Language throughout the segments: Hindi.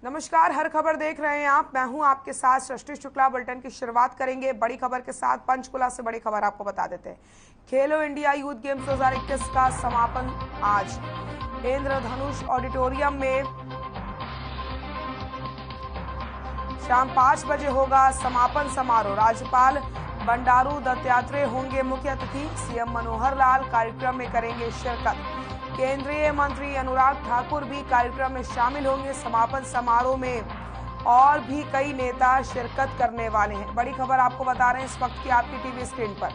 नमस्कार, हर खबर देख रहे हैं आप। मैं हूं आपके साथ सृष्टि शुक्ला। बुलेटिन की शुरुआत करेंगे बड़ी खबर के साथ। पंचकुला से बड़ी खबर आपको बता देते हैं। खेलो इंडिया यूथ गेम्स 2021 का समापन आज इंद्रधनुष ऑडिटोरियम में शाम 5 बजे होगा समापन समारोह। राज्यपाल बंडारू दत्तात्रेय होंगे मुख्य अतिथि। सीएम मनोहर लाल कार्यक्रम में करेंगे शिरकत। केंद्रीय मंत्री अनुराग ठाकुर भी कार्यक्रम में शामिल होंगे। समापन समारोह में और भी कई नेता शिरकत करने वाले हैं। बड़ी खबर आपको बता रहे हैं इस वक्त की आपकी टीवी स्क्रीन पर।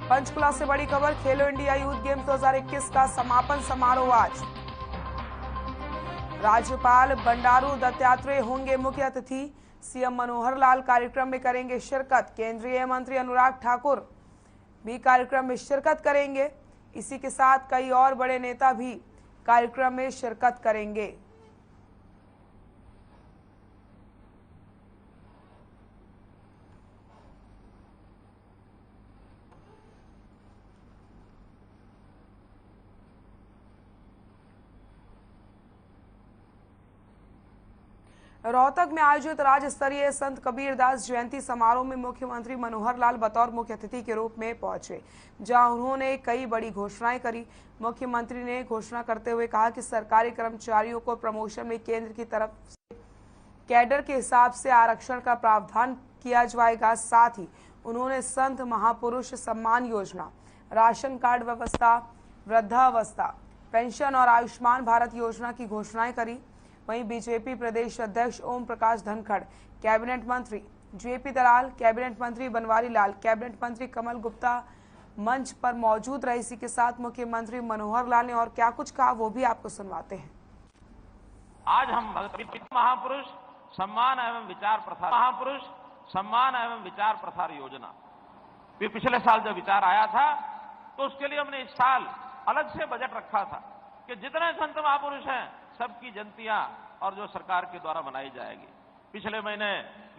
पंचकुला से बड़ी खबर, खेलो इंडिया यूथ गेम्स 2021 का समापन समारोह आज। राज्यपाल बंडारू दत्तात्रेय होंगे मुख्य अतिथि। सीएम मनोहर लाल कार्यक्रम में करेंगे शिरकत। केंद्रीय मंत्री अनुराग ठाकुर भी कार्यक्रम में शिरकत करेंगे। इसी के साथ कई और बड़े नेता भी कार्यक्रम में शिरकत करेंगे। रोहतक में आयोजित राज्य स्तरीय संत कबीरदास जयंती समारोह में मुख्यमंत्री मनोहर लाल बतौर मुख्य अतिथि के रूप में पहुंचे, जहां उन्होंने कई बड़ी घोषणाएं करी। मुख्यमंत्री ने घोषणा करते हुए कहा कि सरकारी कर्मचारियों को प्रमोशन में केंद्र की तरफ से कैडर के हिसाब से आरक्षण का प्रावधान किया जाएगा। साथ ही उन्होंने संत महापुरुष सम्मान योजना, राशन कार्ड व्यवस्था, वृद्धावस्था पेंशन और आयुष्मान भारत योजना की घोषणाएं करी। वहीं बीजेपी प्रदेश अध्यक्ष ओम प्रकाश धनखड़, कैबिनेट मंत्री जेपी दलाल, कैबिनेट मंत्री बनवारी लाल, कैबिनेट मंत्री कमल गुप्ता मंच पर मौजूद रहे। इसी के साथ मुख्यमंत्री मनोहर लाल ने और क्या कुछ कहा वो भी आपको सुनवाते हैं। आज हम महापुरुष सम्मान एवं विचार प्रसार योजना, पिछले साल जब विचार आया था तो उसके लिए हमने इस साल अलग से बजट रखा था कि जितने संत महापुरुष हैं सबकी जयंतियां और जो सरकार के द्वारा बनाई जाएगी। पिछले महीने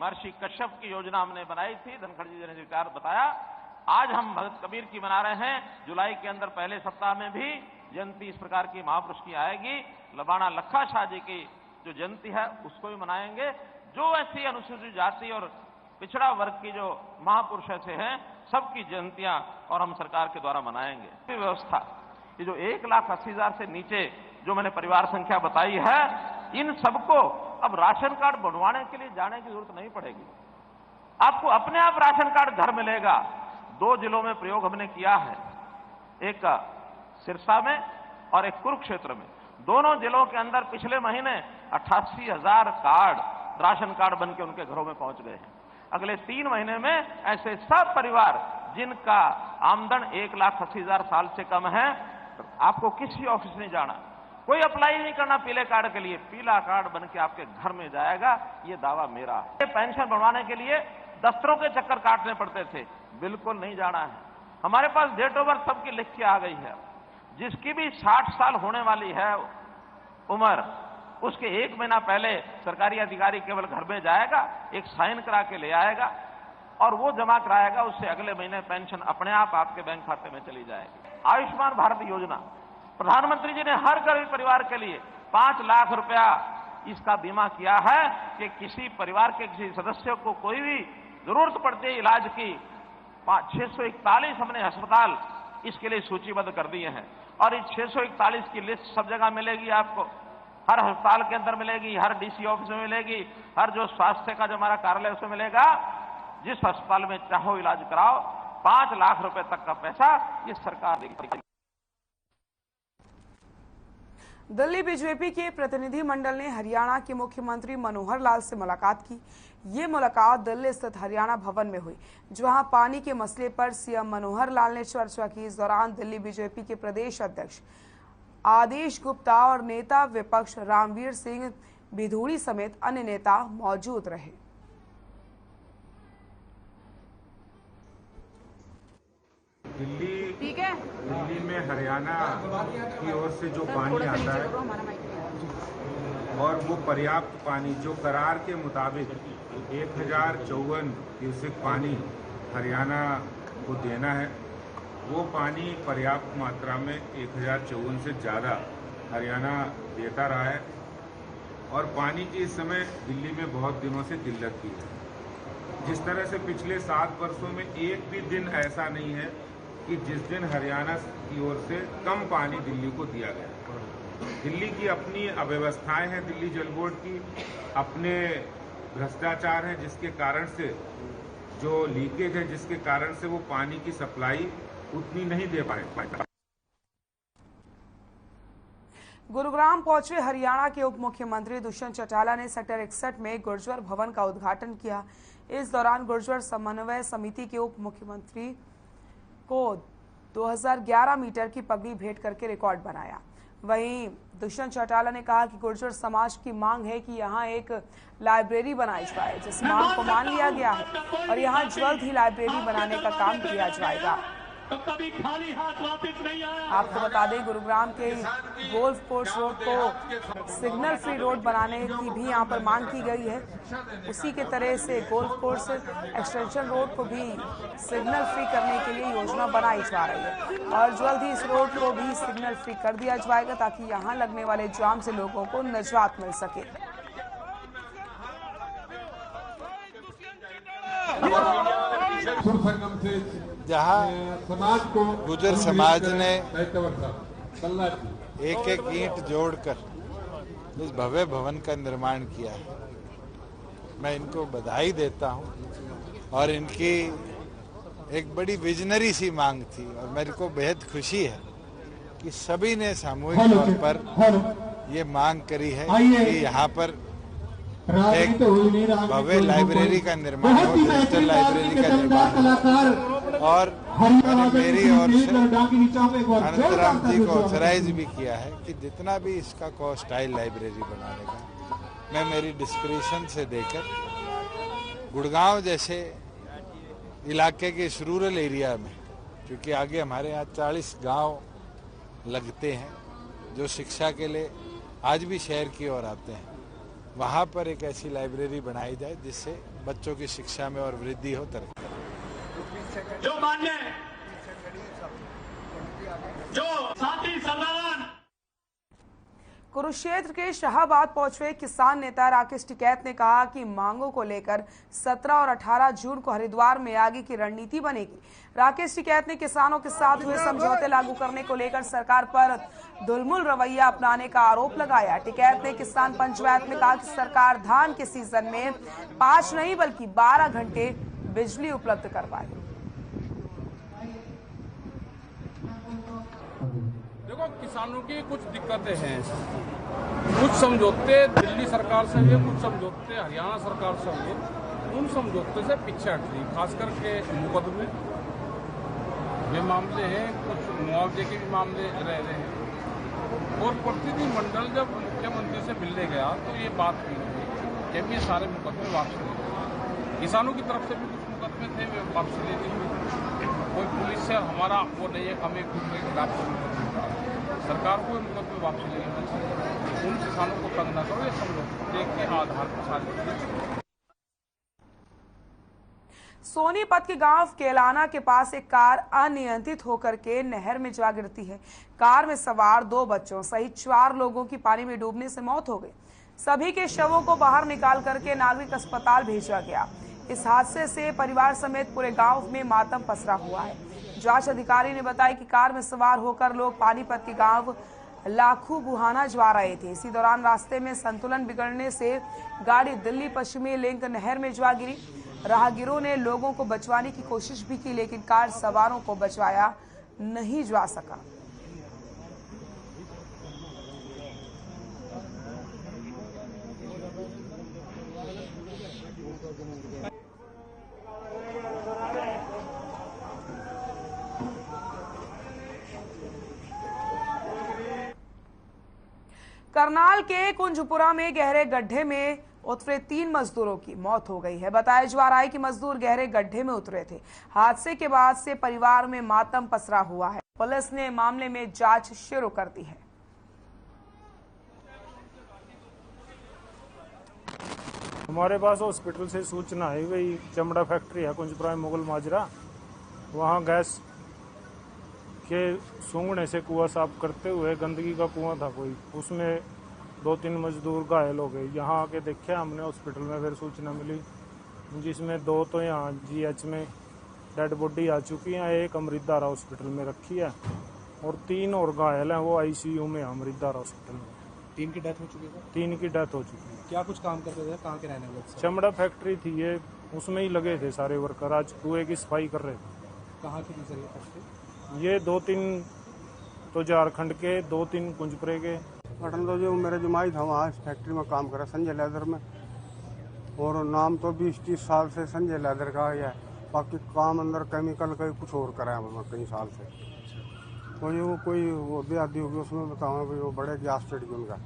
महर्षि कश्यप की योजना हमने बनाई थी, धनखड़ जी ने विचार बताया। आज हम भगत कबीर की मना रहे हैं। जुलाई के अंदर पहले सप्ताह में भी जयंती इस प्रकार की महापुरुष की आएगी। लबाना लखा शाह जी की जो जयंती है उसको भी मनाएंगे। जो ऐसी अनुसूचित जाति और पिछड़ा वर्ग की जो महापुरुष ऐसे हैं सबकी जयंतियां और हम सरकार के द्वारा मनाएंगे। व्यवस्था ये जो 1,80,000 से नीचे जो मैंने परिवार संख्या बताई है, इन सबको अब राशन कार्ड बनवाने के लिए जाने की जरूरत नहीं पड़ेगी। आपको अपने आप राशन कार्ड घर मिलेगा। 2 जिलों में प्रयोग हमने किया है, एक सिरसा में और एक कुरुक्षेत्र में। दोनों जिलों के अंदर पिछले महीने 88,000 कार्ड राशन कार्ड बन के उनके घरों में पहुंच गए हैं। अगले 3 महीने में ऐसे सब परिवार जिनका आमदन 1,80,000 साल से कम है, आपको किसी ऑफिस नहीं जाना, कोई अप्लाई नहीं करना पीले कार्ड के लिए। पीला कार्ड बन के आपके घर में जाएगा, ये दावा मेरा है। पेंशन बनवाने के लिए दफ्तरों के चक्कर काटने पड़ते थे, बिल्कुल नहीं जाना है। हमारे पास डेट ऑफ बर्थ सबकी लिख के आ गई है। जिसकी भी 60 साल होने वाली है उम्र, उसके 1 महीना पहले सरकारी अधिकारी केवल घर में जाएगा, एक साइन करा के ले आएगा और वो जमा कराएगा। उससे अगले महीने पेंशन अपने आप आपके बैंक खाते में चली जाएगी। आयुष्मान भारत योजना, प्रधानमंत्री जी ने हर गरीब परिवार के लिए 5 लाख रुपया इसका बीमा किया है कि किसी परिवार के किसी सदस्य को कोई भी जरूरत पड़ती है इलाज की, 641 हमने अस्पताल इसके लिए सूचीबद्ध कर दिए हैं। और इस 641 की लिस्ट सब जगह मिलेगी आपको, हर अस्पताल के अंदर मिलेगी, हर डीसी ऑफिस में मिलेगी, हर जो स्वास्थ्य का जो हमारा कार्यालय उसमें मिलेगा। जिस अस्पताल में चाहो इलाज कराओ, 5 लाख रुपए तक का पैसा ये सरकार देगी। दिल्ली बीजेपी के प्रतिनिधि मंडल ने हरियाणा के मुख्यमंत्री मनोहर लाल से मुलाकात की। ये मुलाकात दिल्ली स्थित हरियाणा भवन में हुई, जहां पानी के मसले पर सीएम मनोहर लाल ने चर्चा की। इस दौरान दिल्ली बीजेपी के प्रदेश अध्यक्ष आदेश गुप्ता और नेता विपक्ष रामवीर सिंह भिधूड़ी समेत अन्य नेता मौजूद रहे। दिल्ली में हरियाणा की ओर से जो पानी आता है और वो पर्याप्त पानी जो करार के मुताबिक 1054 क्यूसेक पानी हरियाणा को देना है, वो पानी पर्याप्त मात्रा में 1054 से ज़्यादा हरियाणा देता रहा है और पानी की इस समय दिल्ली में बहुत दिनों से किल्लत की है। जिस तरह से पिछले 7 वर्षों में एक भी दिन ऐसा नहीं है कि जिस दिन हरियाणा की ओर से कम पानी दिल्ली को दिया गया। दिल्ली की अपनी अव्यवस्थाएं हैं, दिल्ली जल बोर्ड की अपने भ्रष्टाचार है, जिसके कारण से जो लीकेज है, जिसके कारण से वो पानी की सप्लाई उतनी नहीं दे पाए। गुरुग्राम पहुंचे हरियाणा के उप मुख्यमंत्री दुष्यंत चौटाला ने सेक्टर 61 में गुर्जर भवन का उद्घाटन किया। इस दौरान गुर्जर समन्वय समिति के उप मुख्यमंत्री को 2011 मीटर की पगड़ी भेंट करके रिकॉर्ड बनाया। वहीं दुष्यंत चौटाला ने कहा कि गुर्जर समाज की मांग है कि यहां एक लाइब्रेरी बनाई जाए, जिस मांग को मान लिया गया है और यहां जल्द ही लाइब्रेरी बनाने का काम किया जाएगा। तो कभी खाली हाथ वापस नहीं आया। आपको बता दें, गुरुग्राम के गोल्फ कोर्स रोड को सिग्नल फ्री रोड बनाने की भी यहां पर मांग की गई है। उसी के तरह से गोल्फ कोर्स एक्सटेंशन रोड को भी सिग्नल फ्री करने के लिए योजना बनाई जा रही है और जल्द ही इस रोड को भी सिग्नल फ्री कर दिया जाएगा ताकि यहां लगने वाले जाम से लोगों को निजात मिल सके। जहाँ गुर्जर समाज ने एक एक ईंट जोड़कर इस भव्य भवन का निर्माण किया है, मैं इनको बधाई देता हूँ। और इनकी एक बड़ी विजनरी सी मांग थी और मेरे को बेहद खुशी है कि सभी ने सामूहिक तौर पर ये मांग करी है कि यहाँ पर एक भव्य लाइब्रेरी का निर्माण हो, डिजिटल लाइब्रेरी का निर्माण हो। और मेरी ओर से अनंतराम जी को ऑथराइज भी किया है कि जितना भी इसका कॉस्ट आए लाइब्रेरी बनाने का, मैं मेरी डिस्क्रिप्शन से देकर गुड़गांव जैसे इलाके के इस रूरल एरिया में, क्योंकि आगे हमारे यहाँ 40 गांव लगते हैं जो शिक्षा के लिए आज भी शहर की ओर आते हैं, वहाँ पर एक ऐसी लाइब्रेरी बनाई जाए जिससे बच्चों की शिक्षा में और वृद्धि हो, तरक्की। जो मान्य जो साथी सरदार। कुरुक्षेत्र के शाहबाद पहुंचे किसान नेता राकेश टिकैत ने कहा कि मांगों को लेकर 17 और 18 जून को हरिद्वार में आगे की रणनीति बनेगी। राकेश टिकैत ने किसानों के साथ हुए समझौते लागू करने को लेकर सरकार पर दुलमुल रवैया अपनाने का आरोप लगाया। टिकैत ने किसान पंचायत में कहा कि सरकार धान के सीजन में 5 नहीं बल्कि 12 घंटे बिजली उपलब्ध करवाए। देखो, किसानों की कुछ दिक्कतें हैं, कुछ समझौते दिल्ली सरकार से हुए, कुछ समझौते हरियाणा सरकार से हुए, उन समझौते से पीछे हट रही, खास करके मुकदमे वे मामले हैं, कुछ मुआवजे के भी मामले रह रहे हैं। और प्रतिनिधिमंडल जब मुख्यमंत्री से मिलने गया तो ये बात हुई कि ये सारे मुकदमे वापस ले। किसानों की तरफ से भी कुछ मुकदमे थे, वे वापस ले दी। कोई पुलिस से हमारा वो नहीं है, हमें के खिलाफ सरकार को मुकदमे वापस ले लेना चाहिए। उन किसानों को तंग न करो, ये समझौते के आधार पर सारी। सोनीपत के गांव केलाना के पास एक कार अनियंत्रित होकर के नहर में जा गिरती है। कार में सवार 2 बच्चों सहित 4 लोगों की पानी में डूबने से मौत हो गई। सभी के शवों को बाहर निकाल करके नागरिक अस्पताल भेजा गया। इस हादसे से परिवार समेत पूरे गांव में मातम पसरा हुआ है। जांच अधिकारी ने बताया कि कार में सवार होकर लोग पानीपत के गांव लाखू बुहाना जा रहे थे। इसी दौरान रास्ते में संतुलन बिगड़ने से गाड़ी दिल्ली पश्चिमी लिंक नहर में जा गिरी। राहगीरों ने लोगों को बचवाने की कोशिश भी की, लेकिन कार सवारों को बचाया नहीं जा सका। करनाल के कुंजपुरा में गहरे गड्ढे में उतरे 3 मजदूरों की मौत हो गई है। बताया जा रहा है कि मजदूर गहरे गड्ढे में उतरे थे। हादसे के बाद से परिवार में मातम पसरा हुआ है। पुलिस ने मामले में जांच शुरू कर दी है। हमारे पास हॉस्पिटल से सूचना है, वही चमड़ा फैक्ट्री है कुंजपुरा में, मुगल माजरा, वहाँ गैस के सूंघने से कुआं साफ करते हुए गंदगी का कुआं था कोई, उसमें 2-3 मजदूर घायल हो गए। यहाँ आके देखे हमने हॉस्पिटल में, फिर सूचना मिली जिसमें 2 तो यहाँ GH में डेड बॉडी आ चुकी है, एक अमृतधारा हॉस्पिटल में रखी है और 3 और घायल हैं, वो ICU में है अमृतधारा हॉस्पिटल में। 3 की डेथ हो चुकी है? 3 की डेथ हो चुकी है। क्या कुछ काम करते थे, कहाँ के रहने वाले? चमड़ा फैक्ट्री थी ये, उसमें ही लगे थे सारे वर्कर, आज कुएं की सफाई कर रहे थे। कहाँ की थी सर ये फैक्ट्री? ये 2-3 तो झारखंड के, 2-3 कुंजपुरे के। घटना तो जो मेरा जमाई था वहाँ इस फैक्ट्री में काम करा संजय लेदर में, और नाम तो 20-30 साल से संजय लेदर का है, बाकी काम अंदर केमिकल का कुछ और करा है मैं कई साल से। तो ये वो कोई वो आदि होगी उसमें बताऊँ भाई वो बड़े गैस चढ़ गई उनका,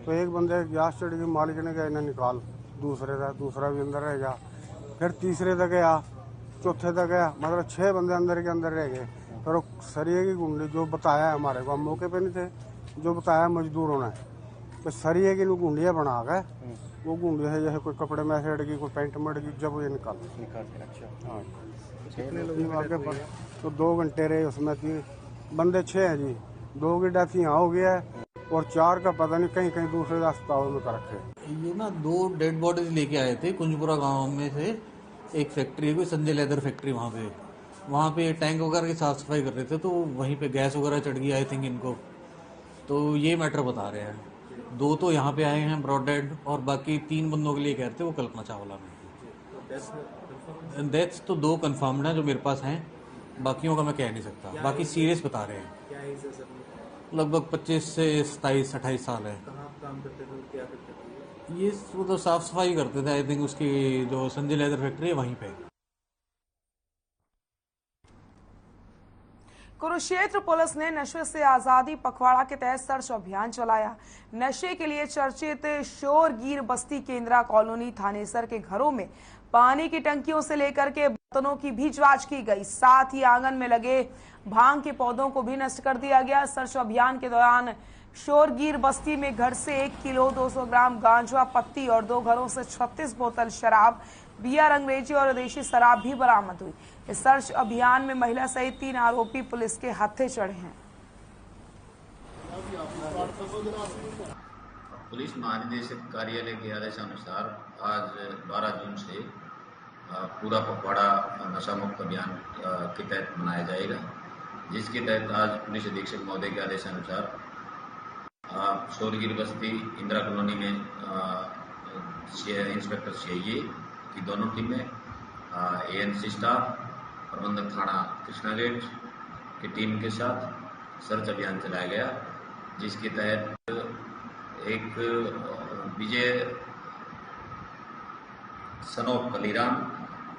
तो एक बंदे गैस चढ़ गई, मालिक ने गया इन्हें निकाल, दूसरा भी अंदर रह गया, फिर तीसरे तक गया, चौथे तक गया, मतलब 6 बंदे अंदर के अंदर रह गए। फिर सरिये की गुंडी जो बताया है हमारे को, हम मौके पे नहीं थे, जो बताया मजदूरों ने, तो सरिये की गुंडियाँ बना गए, वो गुंडी है जैसे कोई कपड़े में से अड़गी, कोई पैंट में अड़गी, जब ये निकाल। अच्छा हाँ कितने लोग आगे पर तो 2 घंटे रहे उसमें, 3 बंदे 6 हैं जी, 2 की डेथ यहाँ हो गया है और 4 का पता नहीं कहीं कहीं दूसरे अस्पतालों में कर रखे। ये ना 2 डेड बॉडीज लेके आए थे कुंजपुरा गांव में से, एक फैक्ट्री है कोई संजय लेदर फैक्ट्री, वहाँ पे टैंक वगैरह की साफ सफाई कर रहे थे, तो वहीं पे गैस वगैरह चढ़ गई आई थिंक इनको, तो ये मैटर बता रहे हैं। 2 तो यहाँ पे आए हैं ब्रॉड डेड, और बाकी 3 बंदों के लिए कह रहे थे वो कल्पना चावला में। डेथ्स तो 2 कंफर्म्ड हैं जो मेरे पास हैं, बाकियों का मैं कह नहीं सकता, बाकी सीरियस बता रहे हैं। लगभग 25 से 27-28 साल है। काम करते थे, क्या करते थे? ये वो तो साफ सफाई करते थे आई थिंक, उसकी जो संजय लेदर फैक्ट्री है वहीं पे। कुरुक्षेत्र पुलिस ने नशे से आजादी पखवाड़ा के तहत सर्च अभियान चलाया। नशे के लिए चर्चित शोरगीर बस्ती केंद्रा कॉलोनी थानेसर के घरों में पानी की टंकियों से लेकर के बर्तनों की भी जांच की गई, साथ ही आंगन में लगे भांग के पौधों को भी नष्ट कर दिया गया। सर्च अभियान के दौरान शोरगीर बस्ती में घर से 1 किलो 200 ग्राम गांजा पत्ती और 2 घरों से 36 बोतल शराब, बियर, अंग्रेजी और विदेशी शराब भी बरामद हुई। इस सर्च अभियान में महिला सहित 3 आरोपी पुलिस के हत्थे चढ़े हैं। पुलिस महानिदेशक कार्यालय के आदेशानुसार आज 12 जून से पूरा पखवाड़ा नशा मुक्त अभियान के तहत मनाया जाएगा, जिसके तहत आज पुलिस अधीक्षक महोदय के आदेशानुसार शोरगीर बस्ती इंदिरा कॉलोनी में इंस्पेक्टर CIA की दोनों टीमें, ANC स्टाफ, प्रबंधक थाना कृष्णा गेट की टीम के साथ सर्च अभियान चलाया गया, जिसके तहत एक विजय सनोप कलीराम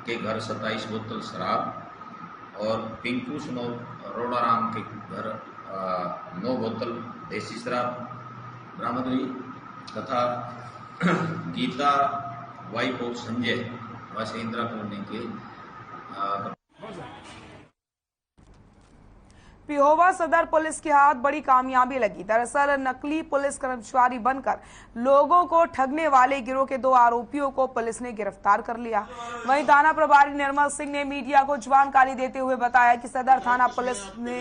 के घर 27 बोतल शराब और पिंकू सनोप रोडाराम के घर 9 बोतल देसी शराब बरामद हुई, तथा गीता वाइफ ऑफ संजय वासी इंदिरा कॉलोनी के पिहोवा सदर पुलिस के हाथ बड़ी कामयाबी लगी। दरअसल नकली पुलिस कर्मचारी बनकर लोगों को ठगने वाले गिरोह के 2 आरोपियों को पुलिस ने गिरफ्तार कर लिया। वहीं थाना प्रभारी निर्मल सिंह ने मीडिया को जानकारी देते हुए बताया कि सदर थाना पुलिस ने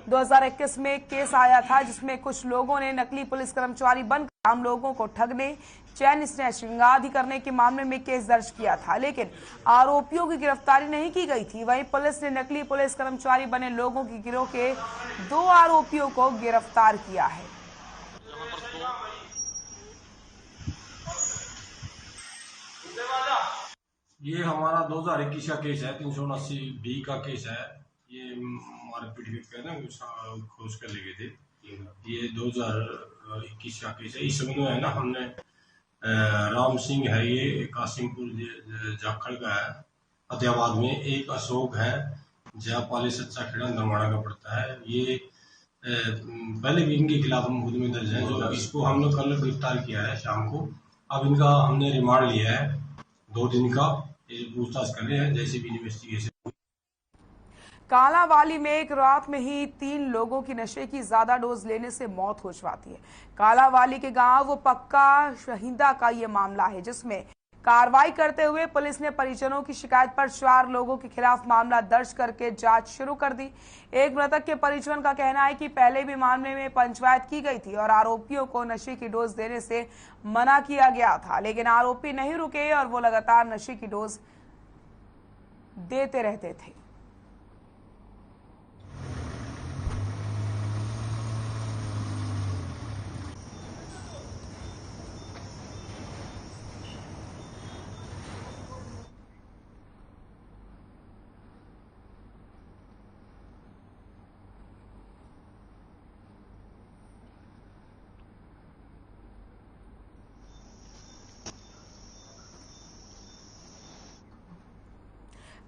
2021 में एक केस आया था, जिसमें कुछ लोगों ने नकली पुलिस कर्मचारी बनकर आम लोगों को ठगने, चैन स्नैचिंग आदि करने के मामले में केस दर्ज किया था, लेकिन आरोपियों की गिरफ्तारी नहीं की गई थी। वहीं पुलिस ने नकली पुलिस कर्मचारी बने लोगों की गिरोह के 2 आरोपियों को गिरफ्तार किया है। ये हमारा 2021 का केस है, 379B का केस है। ये मारपीट के कहते हैं खोज कर ले गए थे। ये 2021 का केस है। इस समय है ना, हमने राम सिंह है, ये कासिमपुर जाखड़ का है, फतेहाबाद में। एक अशोक है, जयपाली सच्चा खेड़ा नरवाड़ा का पड़ता है। ये पहले भी इनके खिलाफ मुकदमे दर्ज है, जो इसको हम लोग कल गिरफ्तार किया है शाम को। अब इनका हमने रिमांड लिया है 2 दिन का, पूछताछ कर रहे हैं जैसे भी इन्वेस्टिगेशन। कालावाली में एक रात में ही 3 लोगों की नशे की ज्यादा डोज लेने से मौत हो जाती है। कालावाली के गांव पक्का शहीदा का ये मामला है, जिसमें कार्रवाई करते हुए पुलिस ने परिजनों की शिकायत पर 4 लोगों के खिलाफ मामला दर्ज करके जांच शुरू कर दी। एक मृतक के परिजन का कहना है कि पहले भी मामले में पंचायत की गई थी और आरोपियों को नशे की डोज देने से मना किया गया था, लेकिन आरोपी नहीं रुके और वो लगातार नशे की डोज देते रहते थे।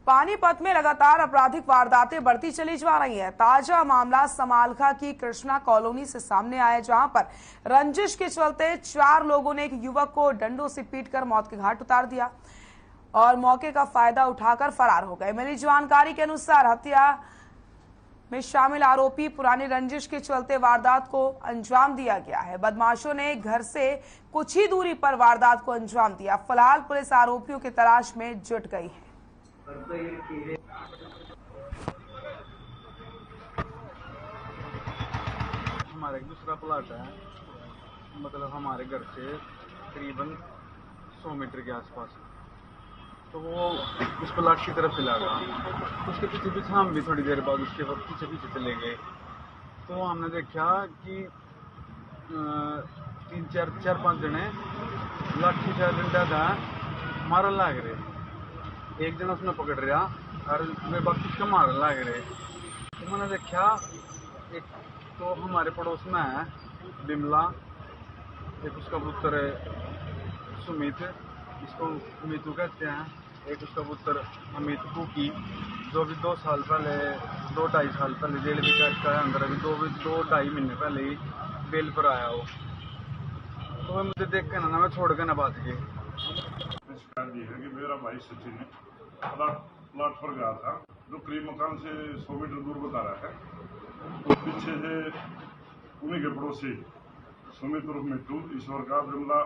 पानीपत में लगातार आपराधिक वारदातें बढ़ती चली जा रही हैं। ताजा मामला समालखा की कृष्णा कॉलोनी से सामने आया, जहां पर रंजिश के चलते 4 लोगों ने एक युवक को डंडों से पीटकर मौत के घाट उतार दिया और मौके का फायदा उठाकर फरार हो गए। मिली जानकारी के अनुसार हत्या में शामिल आरोपी पुरानी रंजिश के चलते वारदात को अंजाम दिया गया है। बदमाशों ने घर से कुछ ही दूरी पर वारदात को अंजाम दिया। फिलहाल पुलिस आरोपियों की तलाश में जुट गई है। हमारा एक दूसरा प्लाट है, मतलब हमारे घर से करीबन 100 मीटर के आसपास, तो वो उस प्लाट की तरफ चला गया। उसके पीछे पीछे हम भी थोड़ी देर बाद उसके पीछे पीछे चले गए, तो हमने देखा कि 3-4-5 जने लाठी से डंडा था मारा लाग रहे। एक जन उसने पकड़ रहा और वे बाकी उसका मारने लग रहे। तो मैंने देखा एक तो हमारे पड़ोस में है बिमला, एक उसका पुत्र सुमित, इसको मीतू कहते हैं, एक उसका पुत्र अमित कुकी, जो भी 2 साल पहले 2-2.5 साल पहले जेल की कैद का अंदर, अभी 2-2.5 महीने पहले ही बेल पर आया हो। तो वह मुझे देख के ना मैं छोड़ के ना बात की। शिकायत ये है कि मेरा भाई सचिन ने प्लाट पर गया था, जो करीब मकान से 100 मीटर दूर बता रहा है। तो पीछे से उन्हीं के पड़ोसी सुमित उर्फ मिट्टू, ईश्वर का बिमला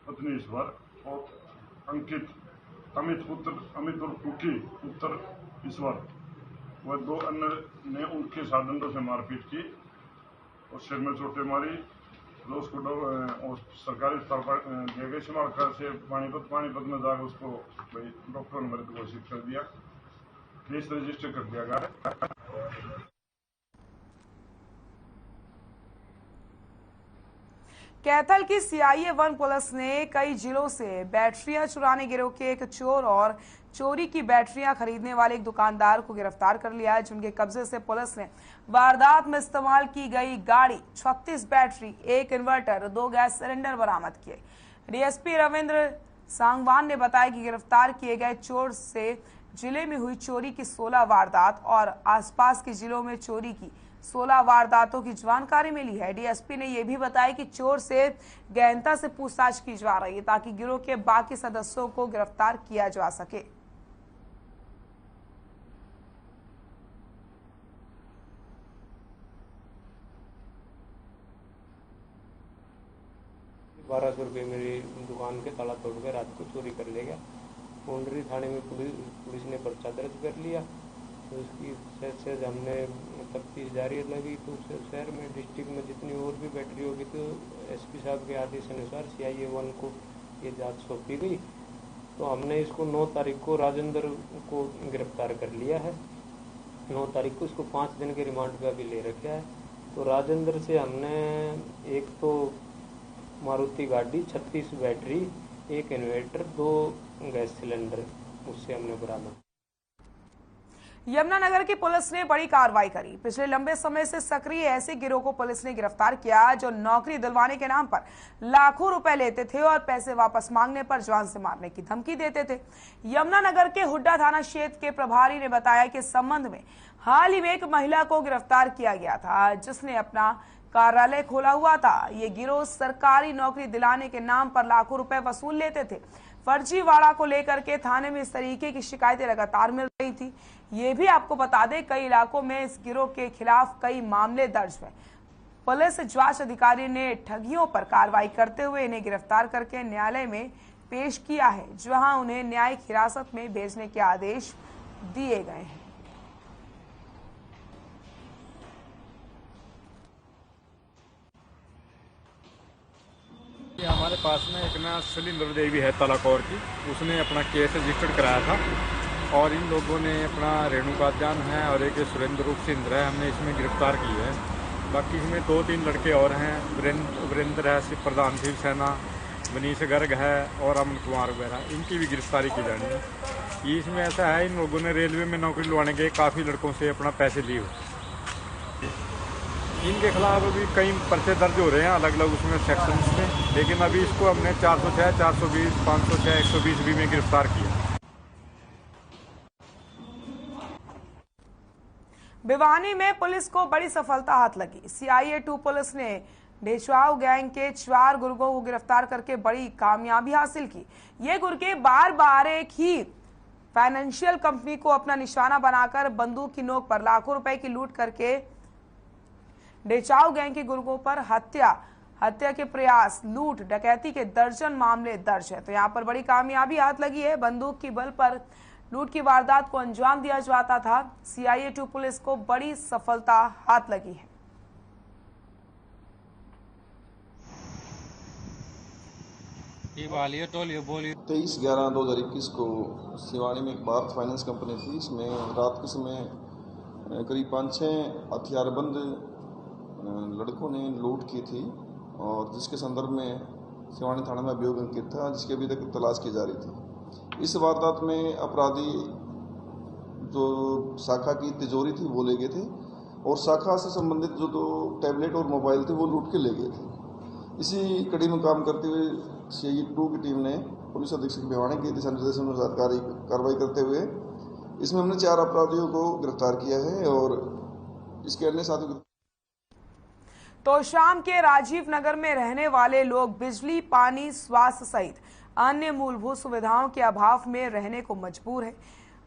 पत्नी ईश्वर और अंकित अमित पुत्र अमित उर्फ कुकी पुत्र ईश्वर, वह 2 अन्य ने उनके साथ डंडों से मारपीट की और सिर में चोटें मारी। तो उसको सरकारी अस्पताल दिया गया समालखा से पानीपत में जाकर उसको डॉक्टरों ने मृत घोषित कर दिया। केस रजिस्टर कर दिया गया। कैथल की सीआईए 1 पुलिस ने कई जिलों से बैटरियां चुराने गिरोह के एक चोर और चोरी की बैटरियां खरीदने वाले एक दुकानदार को गिरफ्तार कर लिया है, जिनके कब्जे से पुलिस ने वारदात में इस्तेमाल की गई गाड़ी, 36 बैटरी, 1 इन्वर्टर, 2 गैस सिलेंडर बरामद किए। डीएसपी रविंद्र सांगवान ने बताया कि गिरफ्तार किए गए चोर से जिले में हुई चोरी की 16 वारदात और आसपास के जिलों में चोरी की 16 वारदातों की जानकारी मिली है। डीएसपी ने यह भी बताया कि चोर से गहनता से पूछताछ की जा रही है ताकि गिरोह के बाकी सदस्यों को गिरफ्तार किया जा सके। 1200 रुपये मेरी दुकान के ताला तोड़ कर रात को चोरी कर ले गया। पोंडरी थाने में पुलिस ने पर्चा दर्ज कर लिया। तो उसकी से हमने तफ्तीश जारी लगी, तो शहर में डिस्ट्रिक्ट में जितनी और भी बैटरी होगी तो एसपी साहब के आदेश अनुसार सीआईए 1 को ये जांच सौंपी गई। तो हमने इसको 9 तारीख को राजेंद्र को गिरफ्तार कर लिया है। 9 तारीख को इसको 5 दिन के रिमांड पर भी ले रखा है। तो राजेंद्र से हमने एक तो मारुति गाड़ी, 36 बैटरी, 1 इन्वर्टर, 2 गैस सिलेंडर उससे हमने बरामद। यमुनानगर की पुलिस ने बड़ी कार्रवाई करी। पिछले लंबे समय से सक्रिय ऐसे गिरोह को पुलिस ने गिरफ्तार किया जो नौकरी दिलवाने के नाम पर लाखों रुपए लेते थे और पैसे वापस मांगने पर जान से मारने की धमकी देते थे। यमुनानगर के हुड्डा थाना क्षेत्र के प्रभारी ने बताया कि इस संबंध में हाल ही में एक महिला को गिरफ्तार किया गया था, जिसने अपना कार्यालय खोला हुआ था। ये गिरोह सरकारी नौकरी दिलाने के नाम पर लाखों रुपए वसूल लेते थे। फर्जीवाड़ा को लेकर के थाने में इस तरीके की शिकायतें लगातार मिल रही थी। ये भी आपको बता दें, कई इलाकों में इस गिरोह के खिलाफ कई मामले दर्ज हुए। पुलिस जांच अधिकारी ने ठगियों पर कार्रवाई करते हुए इन्हें गिरफ्तार करके न्यायालय में पेश किया है, जहां उन्हें न्यायिक हिरासत में भेजने के आदेश दिए गए हैं। हमारे पास में एक ना शैलेंद्र देवी है तलाकौर की, उसने अपना केस रजिस्टर्ड कराया था और इन लोगों ने अपना रेणुका जान है और एक सुरेंद्र रूप सिंह है, हमने इसमें गिरफ्तार की है। बाकी इसमें 2-3 लड़के और हैं, वीरेंद्र है प्रधान शिवसेना, मनीष गर्ग है और अमन कुमार वगैरह, इनकी भी गिरफ्तारी की जानी है। इसमें ऐसा है, इन लोगों ने रेलवे में नौकरी लुआने के काफ़ी लड़कों से अपना पैसे लिए। इनके खिलाफ अभी कई पर्चे दर्ज हो रहे हैं अलग अलग उसमें सेक्शंस में, लेकिन अभी इसको हमने 406, 420, 506, 120 भी में गिरफ्तार किया। भिवानी में पुलिस को बड़ी सफलता हाथ लगी। CIA-2 पुलिस ने ढेचवाव गैंग के 4 गुर्गों को गिरफ्तार करके बड़ी कामयाबी हासिल की। ये गुर्गे बार बार एक ही फाइनेंशियल कंपनी को अपना निशाना बनाकर बंदूक की नोक पर लाखों रुपए की लूट करके ढेचाव गैंग के गुर्गों पर हत्या के प्रयास, लूट, डकैती के दर्जन मामले दर्ज है। तो यहाँ पर बड़ी कामयाबी हाथ लगी है। बंदूक की बल पर लूट की वारदात को अंजाम दिया जाता था। CIA-2 पुलिस को बड़ी सफलता हाथ लगी है। ये 23/11/2021 को सिवानी में एक भारत फाइनेंस कंपनी थी। इसमें रात के समय करीब 5-6 हथियारबंद लड़कों ने लूट की थी और जिसके संदर्भ में सिवानी थाना में अभियोग अंकित था, जिसकी अभी तक तलाश की जा रही थी। इस वारदात में अपराधी जो शाखा की तिजोरी थी वो ले गए थे और शाखा से संबंधित जो 2 टैबलेट और मोबाइल थे वो लूट के ले गए थे। इसी कड़ी में काम करते हुए CIA-2 की टीम ने पुलिस अधीक्षक भिवानी के दिशा निर्देशन में कार्रवाई करते हुए इसमें हमने 4 अपराधियों को गिरफ्तार किया है और इसके अन्य साथियों। तो शाम के राजीव नगर में रहने वाले लोग बिजली, पानी, स्वास्थ्य सहित अन्य मूलभूत सुविधाओं के अभाव में रहने को मजबूर है।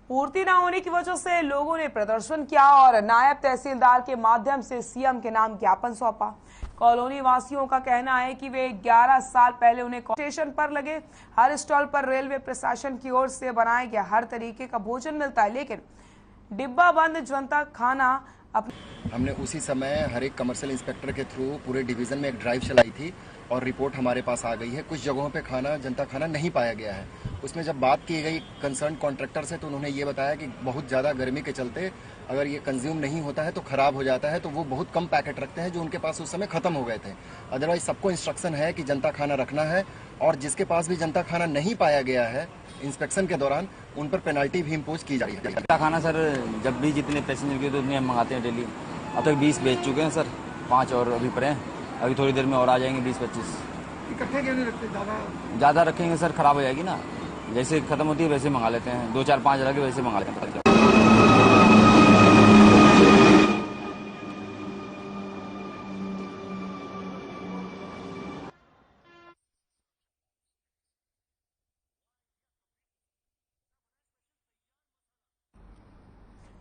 पूर्ति न होने की वजह से लोगों ने प्रदर्शन किया और नायब तहसीलदार के माध्यम से CM के नाम ज्ञापन सौंपा। कॉलोनी वासियों का कहना है कि वे 11 साल पहले उन्हें स्टेशन पर लगे हर स्टॉल पर रेलवे प्रशासन की ओर से बनाया गया हर तरीके का भोजन मिलता है, लेकिन डिब्बा बंद जनता खाना हमने उसी समय हर एक कमर्शियल इंस्पेक्टर के थ्रू पूरे डिवीजन में एक ड्राइव चलाई थी और रिपोर्ट हमारे पास आ गई है। कुछ जगहों पे जनता खाना नहीं पाया गया है। उसमें जब बात की गई कंसर्न कॉन्ट्रैक्टर से तो उन्होंने ये बताया कि बहुत ज़्यादा गर्मी के चलते अगर ये कंज्यूम नहीं होता है तो ख़राब हो जाता है, तो वो बहुत कम पैकेट रखते हैं जो उनके पास उस समय ख़त्म हो गए थे। अदरवाइज सबको इंस्ट्रक्शन है कि जनता खाना रखना है और जिसके पास भी जनता खाना नहीं पाया गया है इंस्पेक्शन के दौरान उन पर पेनल्टी भी इम्पोज की जा रही है। जनता खाना सर जब भी जितने पैसेंजर के तो उतने हम मंगाते हैं डेली। अब तक 20 बेच चुके हैं सर, 5 और अभी पड़े हैं। अभी थोड़ी देर में और आ जाएंगे 20-25। इकट्ठे क्यों नहीं रखते? ज़्यादा रखेंगे सर खराब हो जाएगी ना, जैसे खत्म होती है वैसे मंगा लेते हैं। 2-4-5 रखे वैसे मंगा लेते हैं।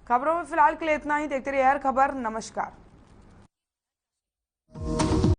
खबरों में फिलहाल के लिए इतना ही। देखते रहिए हर खबर। नमस्कार।